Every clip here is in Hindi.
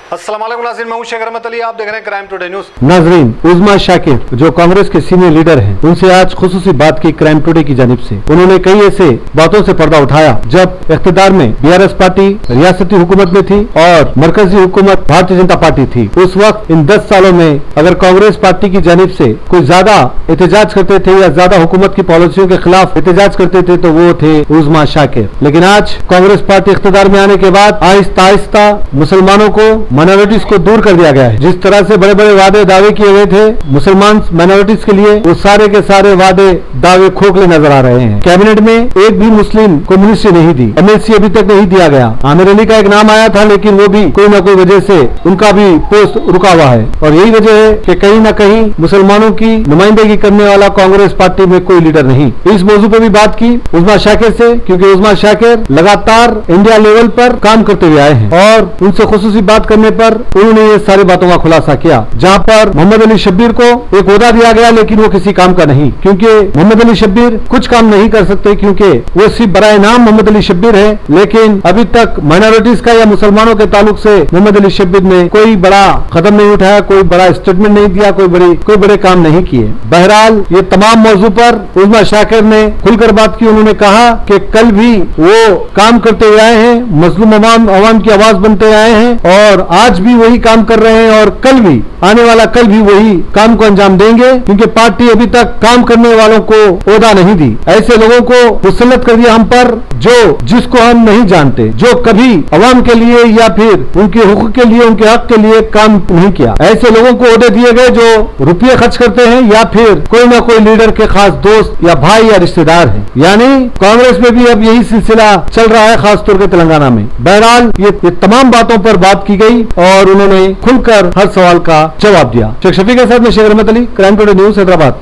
अस्सलाम वालेकुम नाज़रीन, मैं हूं शेख रहमत अली, आप देख रहे हैं क्राइम टुडे न्यूज। नाजरीन, उज़मा शाकिर जो कांग्रेस के सीनियर लीडर हैं, उनसे आज खुसूसी बात की क्राइम टुडे की जानिब से। उन्होंने कई ऐसे बातों से पर्दा उठाया जब इख्तिदार में बीआरएस पार्टी रियासती हुकूमत में थी और मरकजी हुकूमत भारतीय जनता पार्टी थी। उस वक्त इन 10 सालों में अगर कांग्रेस पार्टी की जानिब से कोई ज्यादा एहतजाज करते थे या ज्यादा हुकूमत की पॉलिसियों के खिलाफ एहतजाज करते थे तो वो थे उज़मा शाकिर। लेकिन आज कांग्रेस पार्टी इख्तिदार में आने के बाद आहिस्ता आहिस्ता मुसलमानों को, माइनॉरिटीज को दूर कर दिया गया है। जिस तरह से बड़े बड़े वादे दावे किए गए थे मुसलमान माइनॉरिटीज के लिए, वो सारे के सारे वादे दावे खोखले नजर आ रहे हैं। कैबिनेट में एक भी मुस्लिम को मिनिस्ट्री नहीं दी, एमएलसी अभी तक नहीं दिया गया। आमिर अली का एक नाम आया था लेकिन वो भी कोई ना कोई वजह से उनका भी पोस्ट रुका हुआ है। और यही वजह है कि कहीं ना कहीं मुसलमानों की नुमाइंदगी करने वाला कांग्रेस पार्टी में कोई लीडर नहीं। इस मौजू पर भी बात की उज़मा शाकिर से, क्योंकि उज़मा शाकिर लगातार इंडिया लेवल पर काम करते हुए आए हैं और उनसे खुसूसी बात करने पर उन्होंने ये सारी बातों का खुलासा किया। जहां पर मोहम्मद अली शब्बीर को एक ओहदा दिया गया लेकिन वो किसी काम का नहीं, क्योंकि मोहम्मद अली शब्बीर कुछ काम नहीं कर सकते, क्योंकि वो सिर्फ बराए नाम मोहम्मद अली शब्बीर है, लेकिन अभी तक माइनॉरिटीज का या मुसलमानों के ताल्लुक से मोहम्मद अली शब्बीर ने कोई बड़ा कदम नहीं उठाया, कोई बड़ा स्टेटमेंट नहीं दिया, कोई बड़े काम नहीं किए। बहरहाल ये तमाम मौजू पर उज़मा शाकिर ने खुलकर बात की। उन्होंने कहा कि कल भी वो काम करते हुए आए हैं, मजलूम अवाम की आवाज बनते आए हैं और आज भी वही काम कर रहे हैं और कल भी, आने वाला कल भी वही काम को अंजाम देंगे, क्योंकि पार्टी अभी तक काम करने वालों को ओहदा नहीं दी। ऐसे लोगों को मुसल्लत कर दिया हम पर जिसको हम नहीं जानते, जो कभी अवाम के लिए या फिर उनके हुकूक के लिए, उनके हक के लिए काम नहीं किया। ऐसे लोगों को ओहदे दिए गए जो रुपये खर्च करते हैं या फिर कोई ना कोई लीडर के खास दोस्त या भाई या रिश्तेदार है। यानी कांग्रेस में भी अब यही सिलसिला चल रहा है, खासतौर पर तेलंगाना में। बहरहाल ये तमाम बातों पर बात की गई और उन्होंने खुलकर हर सवाल का जवाब दिया। शेख शफी के साथ में शेख रहमत Ali, crime today news, Hyderabad.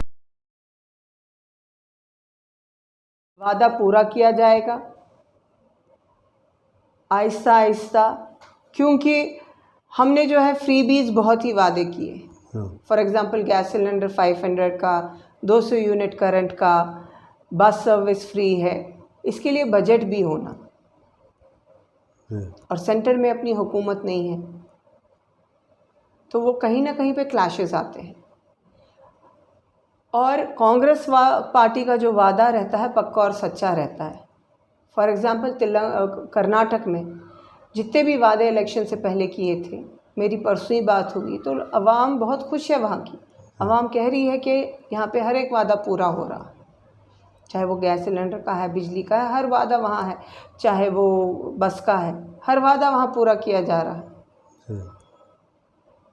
वादा पूरा किया जाएगा आहिस्ता आहिस्ता, क्योंकि हमने जो है फ्रीबीज बहुत ही वादे किए। फॉर एग्जांपल गैस सिलेंडर 500 का, 200 यूनिट करंट का, बस सर्विस फ्री है। इसके लिए बजट भी होना, और सेंटर में अपनी हुकूमत नहीं है तो वो कहीं ना कहीं पे क्लैशेस आते हैं। और कांग्रेस पार्टी का जो वादा रहता है पक्का और सच्चा रहता है। फॉर एग्ज़ाम्पल कर्नाटक में जितने भी वादे इलेक्शन से पहले किए थे, मेरी परसों ही बात हुई तो अवाम बहुत खुश है। वहाँ की अवाम कह रही है कि यहाँ पे हर एक वादा पूरा हो रहा है, चाहे वो गैस सिलेंडर का है, बिजली का है, हर वादा वहाँ है, चाहे वो बस का है, हर वादा वहाँ पूरा किया जा रहा है।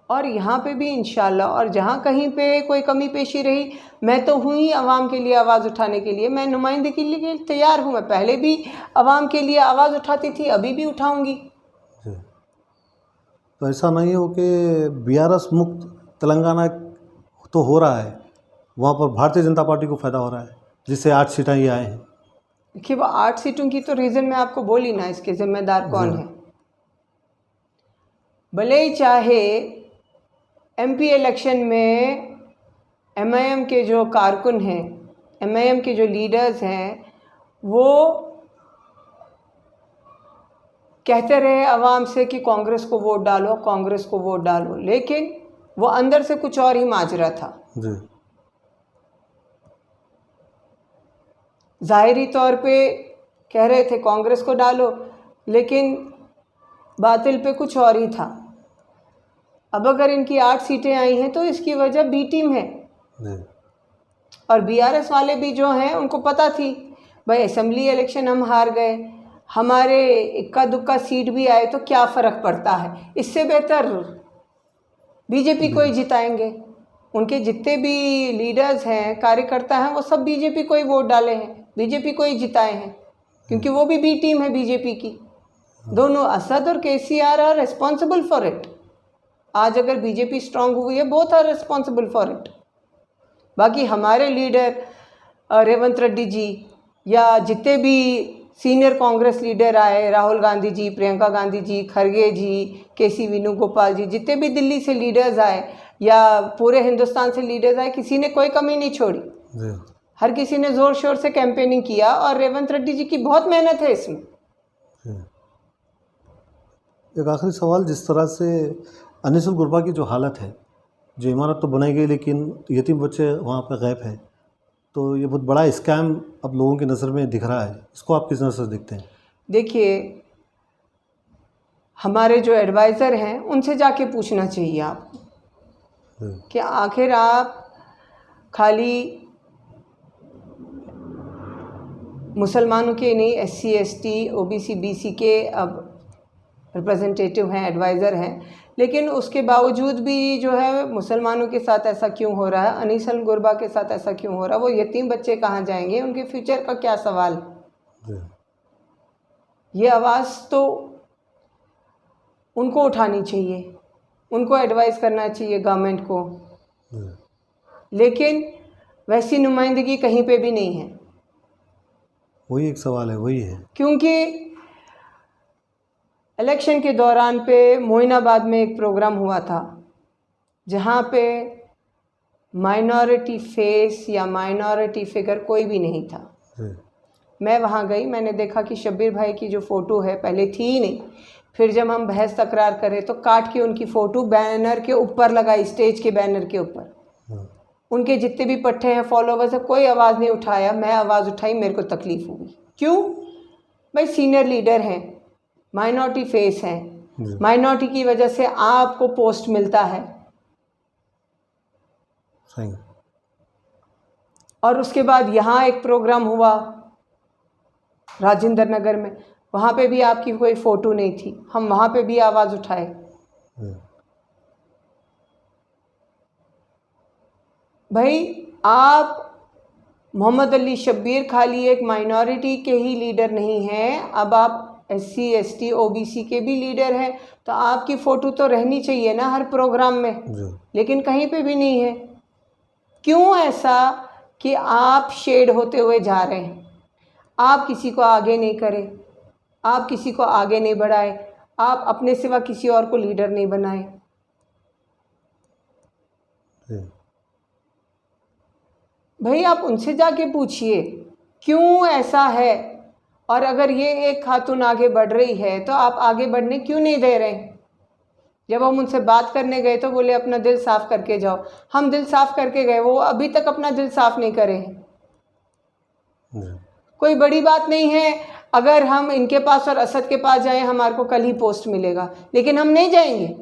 और यहाँ पे भी इंशाल्लाह, और जहाँ कहीं पे कोई कमी पेशी रही, मैं तो हूँ ही आवाम के लिए आवाज़ उठाने के लिए, मैं नुमाइंदगी के लिए तैयार हूँ। मैं पहले भी आवाम के लिए आवाज़ उठाती थी, अभी भी उठाऊँगी। तो ऐसा नहीं हो कि बीआरएस मुक्त तेलंगाना तो हो रहा है, वहाँ पर भारतीय जनता पार्टी को फ़ायदा हो रहा है, जिससे 8 सीटें ये आए हैं। देखिए वो 8 सीटों की तो रीज़न मैं आपको बोली ना, इसके ज़िम्मेदार कौन है। भले ही चाहे एमपी इलेक्शन में एमआईएम के जो कारकुन हैं, एमआईएम के जो लीडर्स हैं, वो कहते रहे आवाम से कि कांग्रेस को वोट डालो, कांग्रेस को वोट डालो, लेकिन वो अंदर से कुछ और ही माजरा था। ज़ाहिरी तौर पे कह रहे थे कांग्रेस को डालो, लेकिन बातिल पे कुछ और ही था। अब अगर इनकी 8 सीटें आई हैं तो इसकी वजह बी टीम है। और बीआरएस वाले भी जो हैं उनको पता थी भाई असेंबली इलेक्शन हम हार गए, हमारे इक्का दुक्का सीट भी आए तो क्या फ़र्क पड़ता है, इससे बेहतर बीजेपी को ही जिताएंगे। उनके जितने भी लीडर्स हैं, कार्यकर्ता हैं, वो सब बीजेपी को ही वोट डाले हैं, बीजेपी को ही जिताए हैं, क्योंकि वो भी बी टीम है बीजेपी की। दोनों असद और KCR are responsible for it. आज अगर बीजेपी स्ट्रांग हुई है, both are responsible for it. बाकी हमारे लीडर रेवंत रेड्डी जी या जितने भी सीनियर कांग्रेस लीडर आए, राहुल गांधी जी, प्रियंका गांधी जी, खरगे जी, केसी वेणुगोपाल जी, जितने भी दिल्ली से लीडर्स आए या पूरे हिंदुस्तान से लीडर्स आए, किसी ने कोई कमी नहीं छोड़ी। हर किसी ने ज़ोर शोर से कैंपेनिंग किया और रेवंत रेड्डी जी की बहुत मेहनत है इसमें। एक आखिरी सवाल, जिस तरह से अनिसुल गुरबा की जो हालत है, जो इमारत तो बनाई गई लेकिन यतीम बच्चे वहाँ पर गायब हैं, तो ये बहुत बड़ा स्कैम अब लोगों की नज़र में दिख रहा है, इसको आप किस नज़र से देखते हैं? देखिए, हमारे जो एडवाइज़र हैं उनसे जाके पूछना चाहिए आप कि आखिर आप खाली मुसलमानों के नहीं, SC ST OBC BC के अब रिप्रेजेंटेटिव हैं, एडवाइज़र हैं, लेकिन उसके बावजूद भी जो है मुसलमानों के साथ ऐसा क्यों हो रहा है, अनिसल गुरबा के साथ ऐसा क्यों हो रहा है, वो यतीम बच्चे कहाँ जाएंगे, उनके फ्यूचर का क्या सवाल। ये आवाज़ तो उनको उठानी चाहिए, उनको एडवाइस करना चाहिए गवर्नमेंट को, लेकिन वैसी नुमाइंदगी कहीं पे भी नहीं है। वही एक सवाल है, वही है। क्योंकि इलेक्शन के दौरान पे मोइनाबाद में एक प्रोग्राम हुआ था जहाँ पे माइनॉरिटी फेस या माइनॉरिटी फिगर कोई भी नहीं था। मैं वहाँ गई, मैंने देखा कि शब्बीर भाई की जो फ़ोटो है पहले थी ही नहीं, फिर जब हम बहस तकरार करें तो काट के उनकी फ़ोटो बैनर के ऊपर लगाई, स्टेज के बैनर के ऊपर। उनके जितने भी पट्टे हैं, फॉलोवर्स है, कोई आवाज़ नहीं उठाया। मैं आवाज़ उठाई, मेरे को तकलीफ़ हुई। क्यों भाई? सीनियर लीडर हैं, माइनॉरिटी फेस हैं, माइनॉरिटी की वजह से आपको पोस्ट मिलता है। सही। और उसके बाद यहाँ एक प्रोग्राम हुआ राजेंद्र नगर में, वहाँ पे भी आपकी कोई फ़ोटो नहीं थी, हम वहाँ पे भी आवाज़ उठाए। भाई, आप मोहम्मद अली शब्बीर खाली एक माइनॉरिटी के ही लीडर नहीं हैं, अब आप SC ST OBC के भी लीडर हैं, तो आपकी फ़ोटो तो रहनी चाहिए ना हर प्रोग्राम में, लेकिन कहीं पे भी नहीं है। क्यों ऐसा कि आप शेड होते हुए जा रहे हैं? आप किसी को आगे नहीं करें, आप किसी को आगे नहीं बढ़ाए, आप अपने सिवा किसी और को लीडर नहीं बनाए। भाई, आप उनसे जाके पूछिए क्यों ऐसा है, और अगर ये एक खातून आगे बढ़ रही है तो आप आगे बढ़ने क्यों नहीं दे रहे हैं? जब हम उनसे बात करने गए तो बोले अपना दिल साफ़ करके जाओ। हम दिल साफ़ करके गए, वो अभी तक अपना दिल साफ़ नहीं करे हैं। कोई बड़ी बात नहीं है अगर हम इनके पास और असद के पास जाएं, हमारे को कल ही पोस्ट मिलेगा, लेकिन हम नहीं जाएंगे।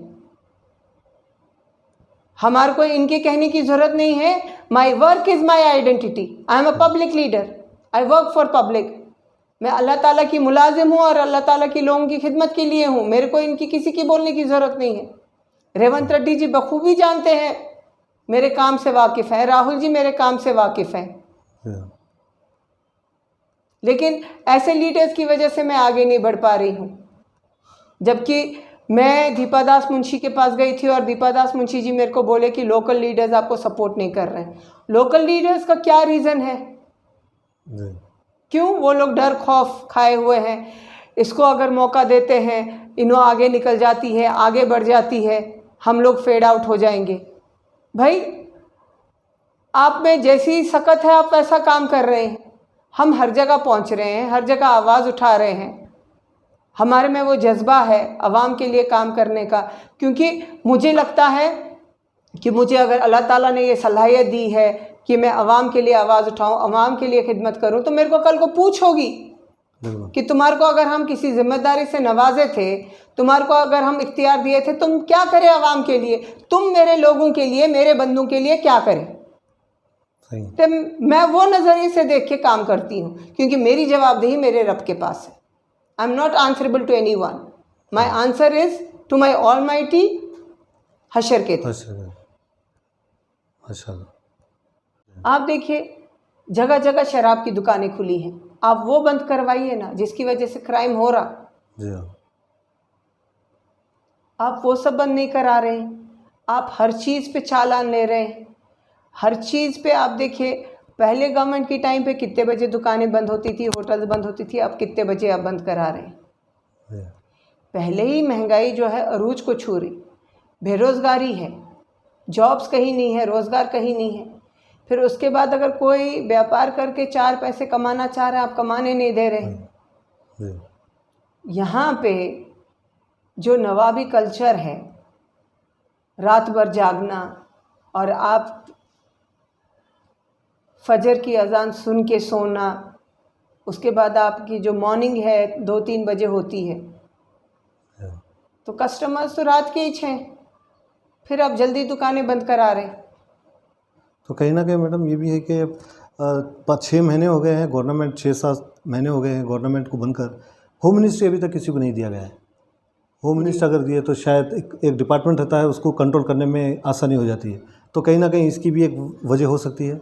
हमारे को इनके कहने की ज़रूरत नहीं है। My work is my identity, I am a public leader, I work for public. मैं अल्लाह ताला की मुलाजिम हूँ और अल्लाह ताला की लोगों की खिदमत के लिए हूँ। मेरे को इनकी किसी की बोलने की ज़रूरत नहीं है। रेवंत रेड्डी जी बखूबी जानते हैं, मेरे काम से वाकिफ़ है। राहुल जी मेरे काम से वाकिफ़ हैं। लेकिन ऐसे लीडर्स की वजह से मैं आगे नहीं बढ़ पा रही हूँ। जबकि मैं दीपा दास मुंशी के पास गई थी और दीपा दास मुंशी जी मेरे को बोले कि लोकल लीडर्स आपको सपोर्ट नहीं कर रहे हैं। लोकल लीडर्स का क्या रीज़न है? क्यों? वो लोग डर खौफ खाए हुए हैं। इसको अगर मौका देते हैं, इन्हों आगे निकल जाती है, आगे बढ़ जाती है, हम लोग फेड आउट हो जाएंगे। भाई, आप में जैसी सकत है आप वैसा काम कर रहे हैं। हम हर जगह पहुंच रहे हैं, हर जगह आवाज़ उठा रहे हैं। हमारे में वो जज्बा है अवाम के लिए काम करने का, क्योंकि मुझे लगता है कि मुझे अगर अल्लाह ताला ने ये सलाहियत दी है कि मैं अवाम के लिए आवाज़ उठाऊं, अवाम के लिए खिदमत करूं, तो मेरे को कल को पूछ होगी कि तुम्हारे को अगर हम किसी जिम्मेदारी से नवाजे थे, तुम्हारे को अगर हम इख्तियार दिए थे, तुम क्या करें अवाम के लिए? तुम मेरे लोगों के लिए, मेरे बंदों के लिए क्या करें? तो मैं वो नज़रिए से देख के काम करती हूँ, क्योंकि मेरी जवाबदेही मेरे रब के पास है। I am not answerable to anyone, my answer is to my almighty हशर के। आप देखिए, जगह जगह शराब की दुकानें खुली हैं, आप वो बंद करवाइए ना, जिसकी वजह से क्राइम हो रहा। आप वो सब बंद नहीं करा रहे हैं। आप हर चीज़ पे चालान ले रहे हैं, हर चीज़ पे। आप देखिए, पहले गवर्नमेंट की टाइम पे कितने बजे दुकानें बंद होती थी, होटल्स बंद होती थी, अब कितने बजे आप बंद करा रहे हैं। पहले ही महंगाई जो है अरूज को छू रही, बेरोज़गारी है, जॉब्स कहीं नहीं है, रोज़गार कहीं नहीं है। फिर उसके बाद अगर कोई व्यापार करके 4 पैसे कमाना चाह रहे हैं, आप कमाने नहीं दे रहे। यहाँ पे जो नवाबी कल्चर है, रात भर जागना और आप फजर की अजान सुन के सोना, उसके बाद आपकी जो मॉर्निंग है 2-3 बजे होती है, तो कस्टमर्स तो रात के ही 6, फिर आप जल्दी दुकानें बंद करा रहे। तो कहीं ना कहीं मैडम ये भी है कि 5-6 महीने हो गए हैं गवर्नमेंट, 6-7 महीने हो गए हैं गवर्नमेंट को बनकर, होम मिनिस्ट्री अभी तक किसी को नहीं दिया गया है। होम मिनिस्टर अगर दिए तो शायद एक डिपार्टमेंट रहता है, उसको कंट्रोल करने में आसानी हो जाती है। तो कहीं ना कहीं इसकी भी एक वजह हो सकती है।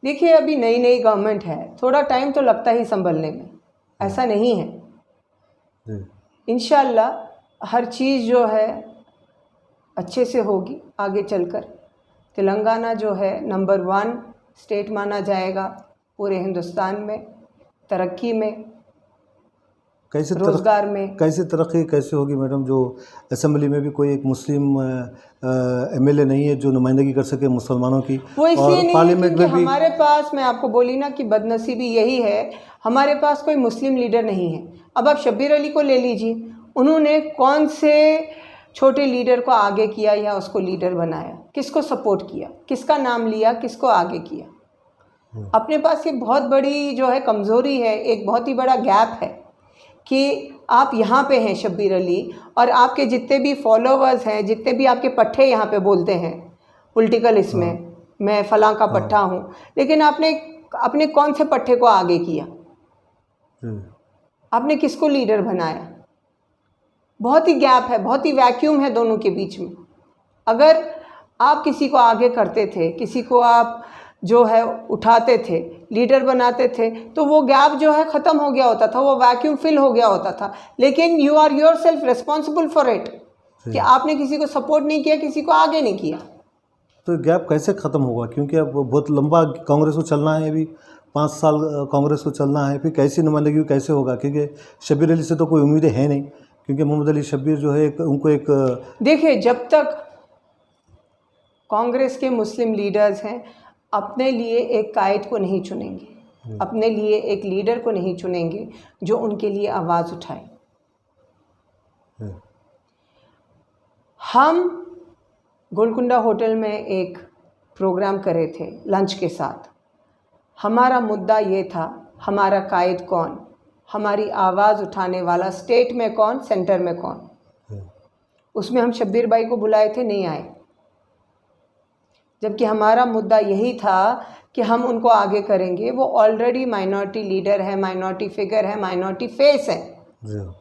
देखिए, अभी नई नई गवर्नमेंट है, थोड़ा टाइम तो लगता ही संभलने में, ऐसा नहीं है। इंशाल्लाह हर चीज़ जो है अच्छे से होगी आगे चलकर। तेलंगाना जो है नंबर 1 स्टेट माना जाएगा पूरे हिंदुस्तान में, तरक्की में, रोज़गार में। कैसे तरक्की कैसे होगी मैडम? जो असेंबली में भी कोई एक मुस्लिम एमएलए नहीं है जो नुमाइंदगी कर सके मुसलमानों की, वो इसलिए नहीं पार्लियामेंट क्योंकि में भी हमारे पास, मैं आपको बोली ना कि बदनसीबी यही है, हमारे पास कोई मुस्लिम लीडर नहीं है। अब आप शब्बीर अली को ले लीजिए, उन्होंने कौन से छोटे लीडर को आगे किया या उसको लीडर बनाया, किसको सपोर्ट किया, किसका नाम लिया, किसको आगे किया। अपने पास ये बहुत बड़ी जो है कमज़ोरी है, एक बहुत ही बड़ा गैप है कि आप यहाँ पे हैं शब्बीर अली, और आपके जितने भी फॉलोवर्स हैं, जितने भी आपके पट्टे यहाँ पे बोलते हैं पॉलिटिकल, इसमें मैं फ़लाँ का पट्टा हूँ, लेकिन आपने अपने कौन से पट्टे को आगे किया, आपने किसको लीडर बनाया? बहुत ही गैप है, बहुत ही वैक्यूम है दोनों के बीच में। अगर आप किसी को आगे करते थे, किसी को आप जो है उठाते थे, लीडर बनाते थे, तो वो गैप जो है ख़त्म हो गया होता था, वो वैक्यूम फिल हो गया होता था। लेकिन you are yourself responsible for it, कि आपने किसी को सपोर्ट नहीं किया, किसी को आगे नहीं किया। तो गैप कैसे ख़त्म होगा? क्योंकि अब बहुत लंबा कांग्रेस को चलना है, अभी 5 साल कांग्रेस को चलना है, फिर कैसी नुमाइंदगी कैसे होगा? क्योंकि शब्बीर अली से तो कोई उम्मीदें है नहीं, क्योंकि मोहम्मद अली शब्बीर जो है उनको एक, देखिए, जब तक कांग्रेस के मुस्लिम लीडर्स हैं अपने लिए एक कायद को नहीं चुनेंगे, अपने लिए एक लीडर को नहीं चुनेंगे जो उनके लिए आवाज़ उठाए। हम गोलकुंडा होटल में एक प्रोग्राम करे थे लंच के साथ। हमारा मुद्दा ये था, हमारा कायद कौन, हमारी आवाज़ उठाने वाला स्टेट में कौन, सेंटर में कौन। उसमें हम शब्बीर भाई को बुलाए थे, नहीं आए, जबकि हमारा मुद्दा यही था कि हम उनको आगे करेंगे। वो ऑलरेडी माइनॉरिटी लीडर है, माइनॉरिटी फिगर है, माइनॉरिटी फेस है,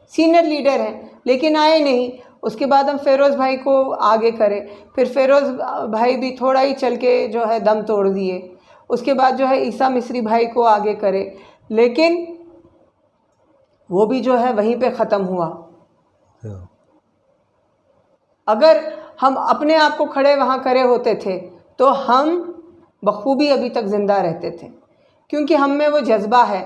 सीनियर लीडर हैं, लेकिन आए नहीं। उसके बाद हम फ़ेरोज़ भाई को आगे करें, फिर फ़ेरोज़ भाई भी थोड़ा ही चल के जो है दम तोड़ दिए। उसके बाद जो है ईसा मिस्री भाई को आगे करे, लेकिन वो भी जो है वहीं पे ख़त्म हुआ। अगर हम अपने आप को खड़े वहाँ करे होते थे तो हम बखूबी अभी तक ज़िंदा रहते थे, क्योंकि हम में वो जज्बा है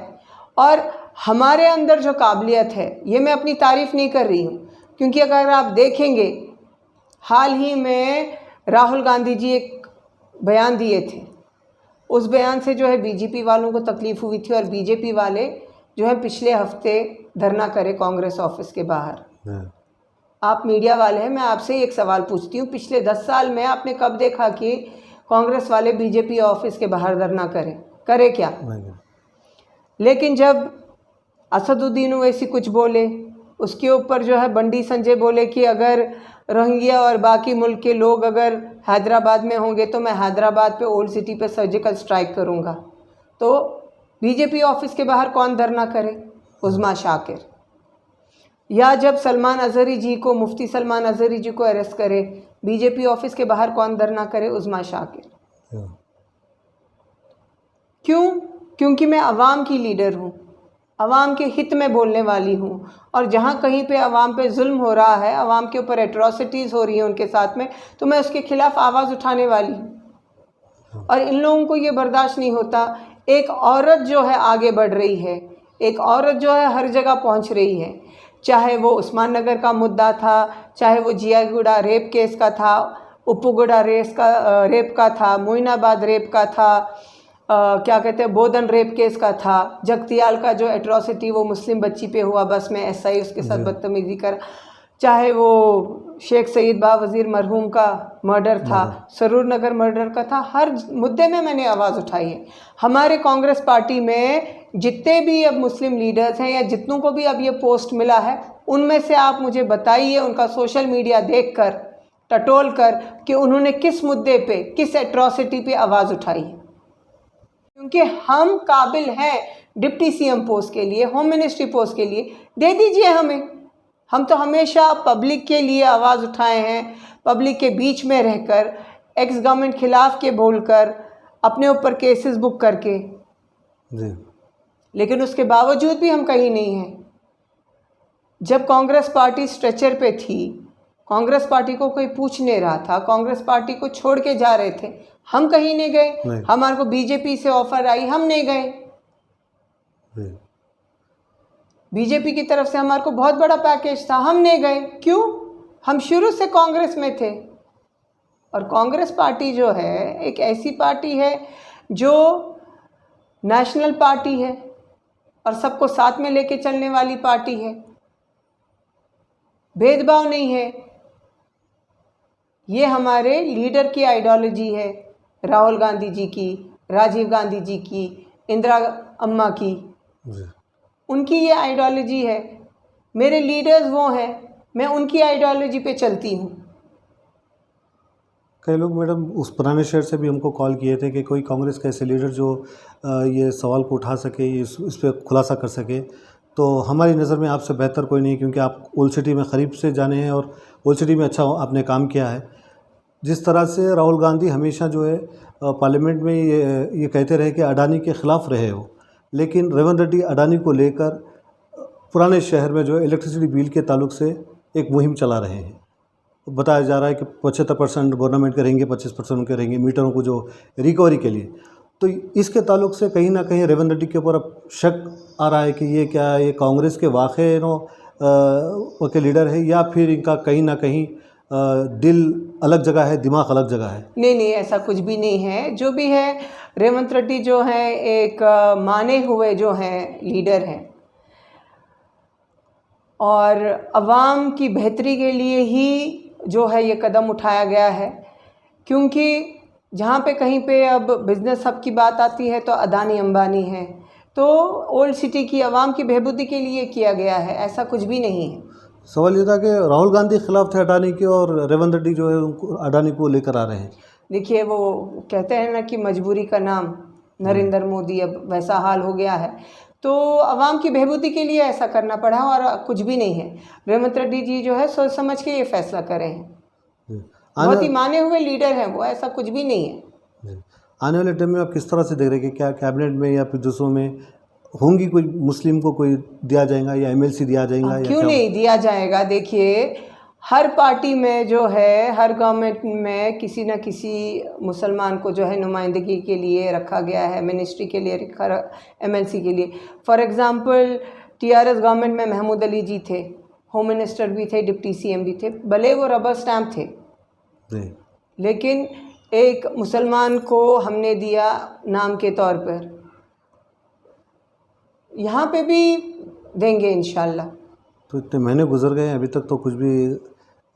और हमारे अंदर जो काबिलियत है। ये मैं अपनी तारीफ़ नहीं कर रही हूँ, क्योंकि अगर आप देखेंगे हाल ही में राहुल गांधी जी एक बयान दिए थे, उस बयान से जो है बीजेपी वालों को तकलीफ़ हुई थी और बीजेपी वाले जो है पिछले हफ्ते धरना करे कांग्रेस ऑफिस के बाहर। आप मीडिया वाले हैं, मैं आपसे एक सवाल पूछती हूँ, पिछले 10 साल में आपने कब देखा कि कांग्रेस वाले बीजेपी ऑफिस के बाहर धरना करे क्या? लेकिन जब असदुद्दीन ओवैसी कुछ बोले, उसके ऊपर जो है बंडी संजय बोले कि अगर रोहिंग्या और बाकी मुल्क के लोग अगर हैदराबाद में होंगे तो मैं हैदराबाद पे ओल्ड सिटी पे सर्जिकल स्ट्राइक करूँगा। तो बीजेपी ऑफिस के बाहर कौन धरना करे? उज़्मा शाकिर। या जब सलमान अज़हरी जी को, मुफ्ती सलमान अज़हरी जी को अरेस्ट करे, बीजेपी ऑफिस के बाहर कौन धरना करे? उज़्मा शाकिर। क्यों? क्योंकि मैं अवाम की लीडर हूँ, अवाम के हित में बोलने वाली हूँ, और जहाँ कहीं पे अवाम पे जुल्म हो रहा है, अवाम के ऊपर एट्रॉसिटीज़ हो रही हैं उनके साथ में, तो मैं उसके ख़िलाफ़ आवाज़ उठाने वाली हूँ। और इन लोगों को ये बर्दाश्त नहीं होता। एक औरत जो है आगे बढ़ रही है, एक औरत जो है हर जगह पहुँच रही है, चाहे वो उस्मान नगर का मुद्दा था, चाहे वो जियागुड़ा रेप केस का था, उप्पुगुड़ा रेप का था, मोइनाबाद रेप का था, क्या कहते हैं बोधन रेप केस का था, जगतियाल का जो एट्रॉसिटी वो मुस्लिम बच्ची पे हुआ बस में, एसआई उसके साथ बदतमीज़ी कर, चाहे वो शेख सईद बावज़ीर मरहूम का मर्डर था, सरूर नगर मर्डर का था, हर मुद्दे में मैंने आवाज़ उठाई है। हमारे कांग्रेस पार्टी में जितने भी अब मुस्लिम लीडर्स हैं या जितनों को भी अब ये पोस्ट मिला है, उनमें से आप मुझे बताइए उनका सोशल मीडिया देखकर, टटोल कर, कि उन्होंने किस मुद्दे पे, किस एट्रॉसिटी पे आवाज़ उठाई है। क्योंकि हम काबिल हैं डिप्टी सीएम पोस्ट के लिए, होम मिनिस्ट्री पोस्ट के लिए, दे दीजिए हमें। हम तो हमेशा पब्लिक के लिए आवाज़ उठाए हैं, पब्लिक के बीच में रहकर, एक्स गवर्नमेंट खिलाफ के बोलकर, अपने ऊपर केसेस बुक करके जी। लेकिन उसके बावजूद भी हम कहीं नहीं हैं। जब कांग्रेस पार्टी स्ट्रेचर पे थी, कांग्रेस पार्टी को कोई पूछ नहीं रहा था, कांग्रेस पार्टी को छोड़ के जा रहे थे, हम कहीं नहीं गए। हमारे को बीजेपी से ऑफर आई, हम नहीं गए। बीजेपी की तरफ से हमारे को बहुत बड़ा पैकेज था, हम नहीं गए। क्यों? हम शुरू से कांग्रेस में थे। और कांग्रेस पार्टी जो है एक ऐसी पार्टी है जो नेशनल पार्टी है और सबको साथ में लेके चलने वाली पार्टी है, भेदभाव नहीं है। ये हमारे लीडर की आइडियोलॉजी है, राहुल गांधी जी की, राजीव गांधी जी की, इंदिरा अम्मा की, उनकी ये आइडियोलॉजी है। मेरे लीडर्स वो हैं, मैं उनकी आइडियोलॉजी पे चलती हूँ। कई लोग मैडम उस पुराने शहर से भी हमको कॉल किए थे कि कोई कांग्रेस का ऐसे लीडर जो ये सवाल को उठा सके, इस पर खुलासा कर सके। तो हमारी नज़र में आपसे बेहतर कोई नहीं, क्योंकि आप ओल्ड सिटी में करीब से जाने हैं और ओल्ड सिटी में अच्छा आपने काम किया है। जिस तरह से राहुल गांधी हमेशा जो है पार्लियामेंट में ये कहते रहे कि अडानी के ख़िलाफ़ रहे हो, लेकिन रेवंत रेड्डी अडानी को लेकर पुराने शहर में जो है इलेक्ट्रिसिटी बिल के ताल्लुक से एक मुहिम चला रहे हैं। बताया जा रहा है कि 75% गवर्नमेंट के रहेंगे, 25% उनके रहेंगे मीटरों को जो रिकवरी के लिए। तो इसके ताल्लुक से कहीं ना कहीं रेवंत रेड्डी के ऊपर अब शक आ रहा है कि ये क्या, ये कांग्रेस के वाक़ई के लीडर है या फिर इनका कहीं ना कहीं दिल अलग जगह है, दिमाग अलग जगह है। नहीं नहीं, ऐसा कुछ भी नहीं है। जो भी है, रेवंत रेड्डी जो है एक माने हुए जो हैं लीडर हैं और अवाम की बेहतरी के लिए ही जो है ये कदम उठाया गया है। क्योंकि जहाँ पे कहीं पे अब बिज़नेस हब की बात आती है तो अदानी अंबानी है, तो ओल्ड सिटी की आवाम की बहबूदी के लिए किया गया है, ऐसा कुछ भी नहीं है। सवाल ये था कि राहुल गांधी खिलाफ थे अडानी के और रेवंत रेड्डी जो है उनको अडानी को लेकर आ रहे हैं। देखिए, वो कहते हैं ना कि मजबूरी का नाम नरेंद्र मोदी, अब वैसा हाल हो गया है। तो आवाम की बहबूदी के लिए ऐसा करना पड़ा और कुछ भी नहीं है। रेवंत रेड्डी जी जो है सोच समझ के ये फैसला करे हैं। बहुत ही माने हुए लीडर हैं वो, ऐसा कुछ भी नहीं है। आने वाले टाइम में आप किस तरह से देख रहे हैं कि क्या कैबिनेट में या फिर दूसरों में होंगी, कोई मुस्लिम को कोई दिया जाएगा या एमएलसी दिया जाएगा? क्यों नहीं दिया जाएगा? देखिए, हर पार्टी में जो है, हर गवर्नमेंट में किसी न किसी मुसलमान को जो है नुमाइंदगी के लिए रखा गया है, मिनिस्ट्री के लिए रखा, एमएलसी के लिए। फॉर एग्ज़ाम्पल टीआरएस गवर्नमेंट में महमूद अली जी थे, होम मिनिस्टर भी थे, डिप्टी सीएम भी थे, भले वो रबर स्टैम्प थे, लेकिन एक मुसलमान को हमने दिया नाम के तौर पर, यहाँ पे भी देंगे इंशाल्लाह। तो इतने महीने गुजर गए, अभी तक तो कुछ भी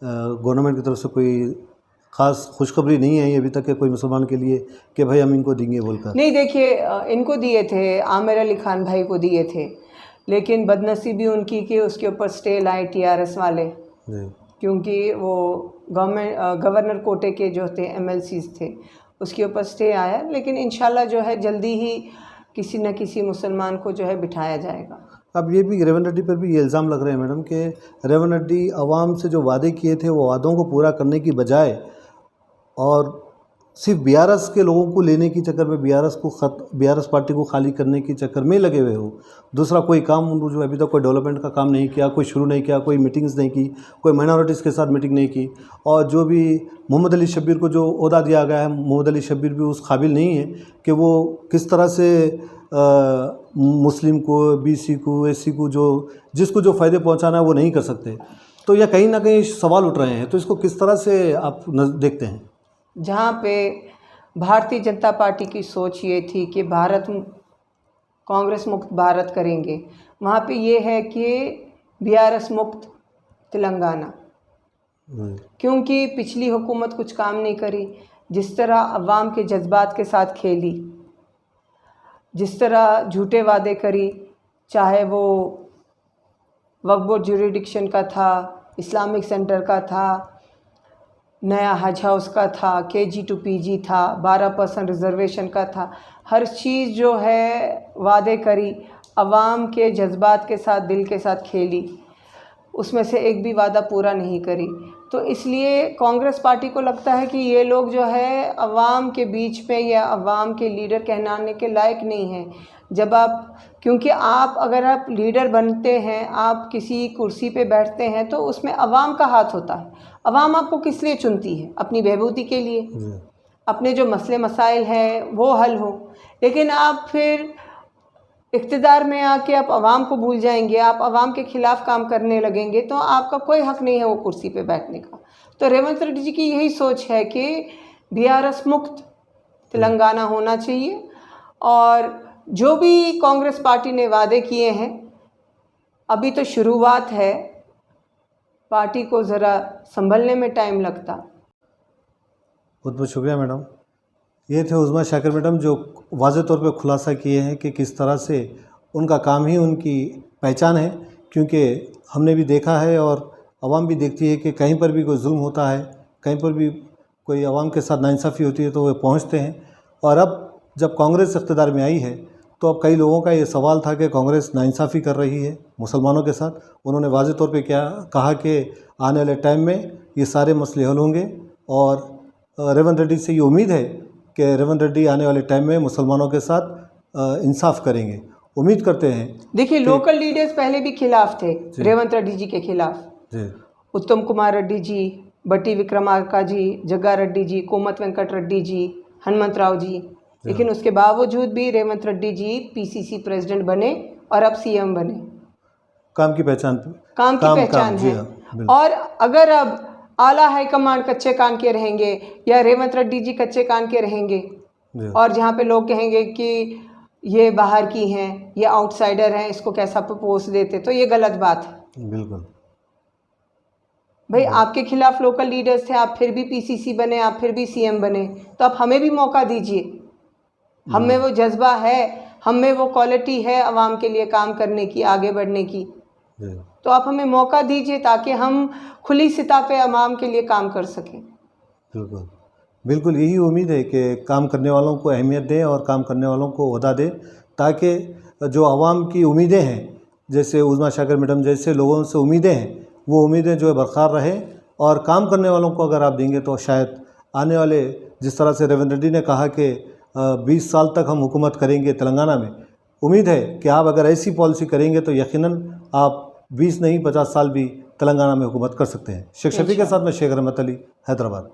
गवर्नमेंट की तरफ से कोई ख़ास खुशखबरी नहीं आई अभी तक के कोई मुसलमान के लिए कि भाई हम इनको देंगे बोलकर। नहीं, देखिए, इनको दिए थे, आमिर अली खान भाई को दिए थे, लेकिन बदनसीबी उनकी कि उसके ऊपर स्टे लाए टीआरएस वाले, क्योंकि वो गवर्नर कोटे के जो थे एमएलसीज थे, उसके ऊपर स्टे आया। लेकिन इंशाल्लाह जो है जल्दी ही किसी न किसी मुसलमान को जो है बिठाया जाएगा। अब ये भी रेवंत रेड्डी पर भी ये इल्ज़ाम लग रहे हैं मैडम कि रेवंत रेड्डी आवाम से जो वादे किए थे वो वादों को पूरा करने की बजाय और सिर्फ बीआरएस के लोगों को लेने की चक्कर में बीआरएस पार्टी को खाली करने की चक्कर में लगे हुए हो। दूसरा कोई काम जो अभी तक कोई डेवलपमेंट का काम नहीं किया, कोई शुरू नहीं किया, कोई मीटिंग्स नहीं की, कोई माइनॉरिटीज़ के साथ मीटिंग नहीं की। और जो भी मोहम्मद अली शब्बीर को जो ओहदा दिया गया है, मोहम्मद अली शब्बीर भी उस काबिल नहीं है कि वो किस तरह से मुस्लिम को, बीसी को, एससी को जिसको जो फ़ायदे पहुँचाना है वो नहीं कर सकते। तो यह कहीं ना कहीं सवाल उठ रहे हैं, तो इसको किस तरह से आप देखते हैं? जहाँ पे भारतीय जनता पार्टी की सोच ये थी कि कांग्रेस मुक्त भारत करेंगे, वहाँ पे ये है कि बीआरएस मुक्त तेलंगाना, जी, क्योंकि पिछली हुकूमत कुछ काम नहीं करी। जिस तरह अवाम के जज्बात के साथ खेली, जिस तरह झूठे वादे करी, चाहे वो वक्फ बोर्ड ज्यूरिडिक्शन का था, इस्लामिक सेंटर का था, नया हज हाउस का था, KG to PG था, 12% रिजर्वेशन का था, हर चीज़ जो है वादे करी, अवाम के जज्बात के साथ, दिल के साथ खेली, उसमें से एक भी वादा पूरा नहीं करी। तो इसलिए कांग्रेस पार्टी को लगता है कि ये लोग जो है अवाम के बीच में या अवाम के लीडर कहलाने के लायक नहीं हैं। जब आप, क्योंकि आप अगर आप लीडर बनते हैं, आप किसी कुर्सी पे बैठते हैं, तो उसमें अवाम का हाथ होता है। अवाम आपको किस लिए चुनती है? अपनी बहबूदी के लिए, जी, अपने जो मसले मसाइल हैं वो हल हो। लेकिन आप फिर इक़्तिदार में आके आप अवाम को भूल जाएंगे, आप अवाम के ख़िलाफ़ काम करने लगेंगे, तो आपका कोई हक़ नहीं है वो कुर्सी पे बैठने का। तो रेवंत रेड्डी जी की यही सोच है कि BRS मुक्त तेलंगाना होना चाहिए, और जो भी कांग्रेस पार्टी ने वादे किए हैं, अभी तो शुरुआत है, पार्टी को ज़रा संभलने में टाइम लगता। बहुत बहुत शुक्रिया मैडम। ये थे उज़्मा शाकिर मैडम, जो वाज़ेह तौर पे खुलासा किए हैं कि किस तरह से उनका काम ही उनकी पहचान है। क्योंकि हमने भी देखा है और आवाम भी देखती है कि कहीं पर भी कोई जुल्म होता है, कहीं पर भी कोई आवाम के साथ नाइंसाफ़ी होती है तो वे पहुंचते हैं। और अब जब कांग्रेस इक़्तिदार में आई है तो अब कई लोगों का ये सवाल था कि कांग्रेस नाइंसाफ़ी कर रही है मुसलमानों के साथ। उन्होंने वाज़ेह तौर पे क्या कहा कि आने वाले टाइम में ये सारे मसले हल होंगे, और रेवंत रेड्डी से ये उम्मीद है कि रेवंत रेड्डी आने वाले टाइम में मुसलमानों के साथ इंसाफ करेंगे। उम्मीद करते हैं। देखिए, लोकल लीडर्स पहले भी खिलाफ थे रेवंत रेड्डी जी के खिलाफ। जी, उत्तम कुमार रेड्डी जी, बट्टी विक्रमार्का जी, जग्गा रेड्डी जी, कोमत वेंकट रेड्डी जी, हनुमंत राव जी, लेकिन उसके बावजूद भी रेवंत रेड्डी जी PCC प्रेसिडेंट बने और अब CM बने। काम की पहचान, काम की पहचान जी है। हाँ, बिल्कुल। और अगर अब आला हाईकमांड कच्चे कान के रहेंगे या रेवंत रेड्डी जी कच्चे कान के रहेंगे, जी, और जहाँ पे लोग कहेंगे कि ये बाहर की हैं, ये आउटसाइडर हैं, इसको कैसा पोस्ट देते, तो ये गलत बात है। बिल्कुल। भाई, आपके खिलाफ लोकल लीडर्स थे, आप फिर भी PCC बने, आप फिर भी CM बने, तो आप हमें भी मौका दीजिए। हम में वो जज्बा है, हम में वो क्वालिटी है आवाम के लिए काम करने की, आगे बढ़ने की, जी, तो आप हमें मौका दीजिए ताकि हम खुली सतह पे आवाम के लिए काम कर सकें। बिल्कुल। बिल्कुल यही उम्मीद है कि काम करने वालों को अहमियत दें और काम करने वालों को ओहदा दें, ताकि जो आवाम की उम्मीदें हैं, जैसे उज़्मा शाकिर मैडम जैसे लोगों से उम्मीदें हैं, वो उम्मीदें जो है बरकरार रहें। और काम करने वालों को अगर आप देंगे तो शायद आने वाले, जिस तरह से रेवंत रेड्डी ने कहा कि 20 साल तक हम हुकूमत करेंगे तेलंगाना में, उम्मीद है कि आप अगर ऐसी पॉलिसी करेंगे तो यकीनन आप 20 नहीं 50 साल भी तेलंगाना में हुकूमत कर सकते हैं। शेख शफी के साथ मैं शेख रहमत अली, हैदराबाद।